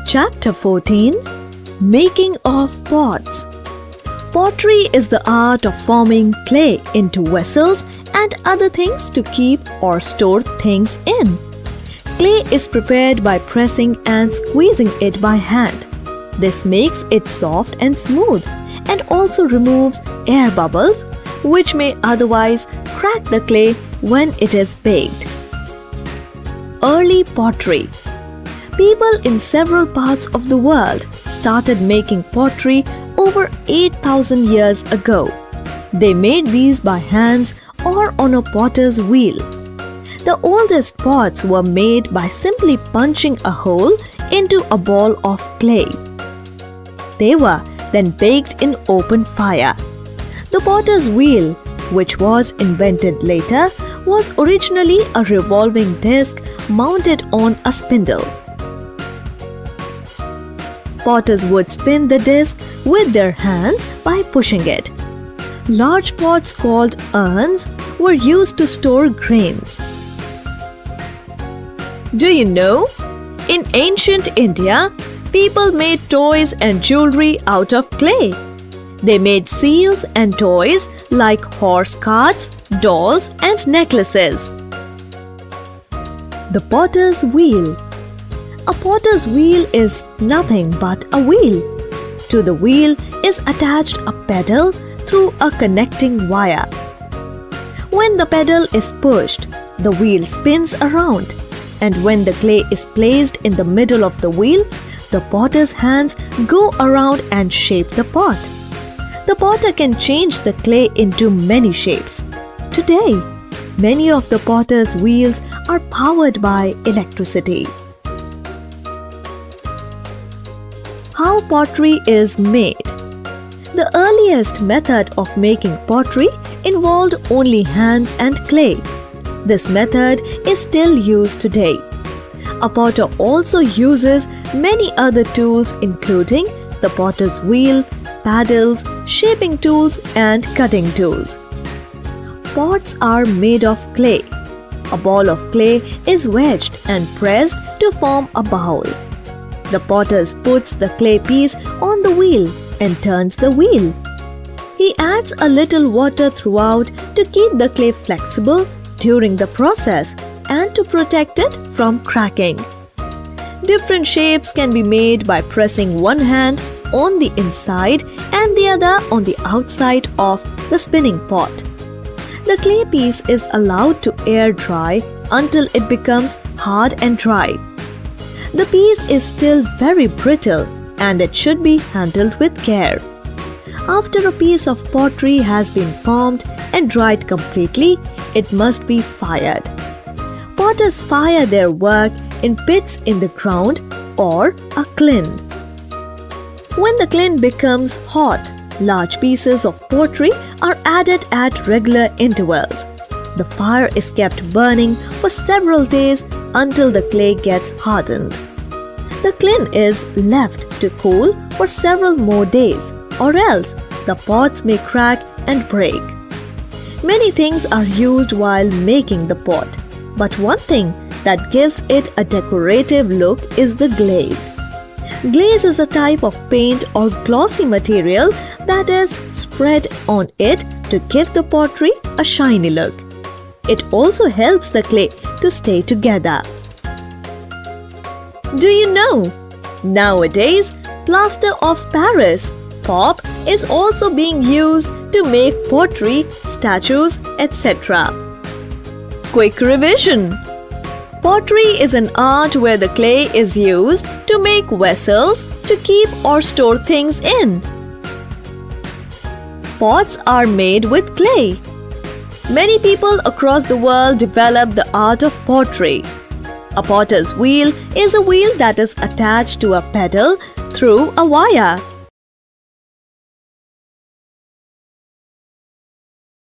Chapter 14 Making of Pots. Pottery is the art of forming clay into vessels and other things to keep or store things in. Clay is prepared by pressing and squeezing it by hand. This makes it soft and smooth and also removes air bubbles, which may otherwise crack the clay when it is baked. Early pottery. People in several parts of the world started making pottery over 8,000 years ago. They made these by hands or on a potter's wheel. The oldest pots were made by simply punching a hole into a ball of clay. They were then baked in open fire. The potter's wheel, which was invented later, was originally a revolving disc mounted on a spindle. Potters would spin the disc with their hands by pushing it. Large pots called urns were used to store grains. Do you know? In ancient India, people made toys and jewelry out of clay. They made seals and toys like horse carts, dolls, and necklaces. The potter's wheel. A potter's wheel is nothing but a wheel. To the wheel is attached a pedal through a connecting wire. When the pedal is pushed, the wheel spins around, and when the clay is placed in the middle of the wheel, the potter's hands go around and shape the pot. The potter can change the clay into many shapes. Today, many of the potter's wheels are powered by electricity. How pottery is made. The earliest method of making pottery involved only hands and clay. This method is still used today. A potter also uses many other tools including the potter's wheel, paddles, shaping tools, and cutting tools. Pots are made of clay. A ball of clay is wedged and pressed to form a bowl. The potter puts the clay piece on the wheel and turns the wheel. He adds a little water throughout to keep the clay flexible during the process and to protect it from cracking. Different shapes can be made by pressing one hand on the inside and the other on the outside of the spinning pot. The clay piece is allowed to air dry until it becomes hard and dry. The piece is still very brittle and it should be handled with care. After a piece of pottery has been formed and dried completely, it must be fired. Potters fire their work in pits in the ground or a kiln. When the kiln becomes hot, large pieces of pottery are added at regular intervals. The fire is kept burning for several days until the clay gets hardened. The kiln is left to cool for several more days, or else the pots may crack and break. Many things are used while making the pot, but one thing that gives it a decorative look is the glaze. Glaze is a type of paint or glossy material that is spread on it to give the pottery a shiny look. It also helps the clay to stay together. Do you know? Nowadays, plaster of Paris, pop, is also being used to make pottery, statues, etc. Quick revision. Pottery is an art where the clay is used to make vessels to keep or store things in. Pots are made with clay. Many people across the world develop the art of pottery. A potter's wheel is a wheel that is attached to a pedal through a wire.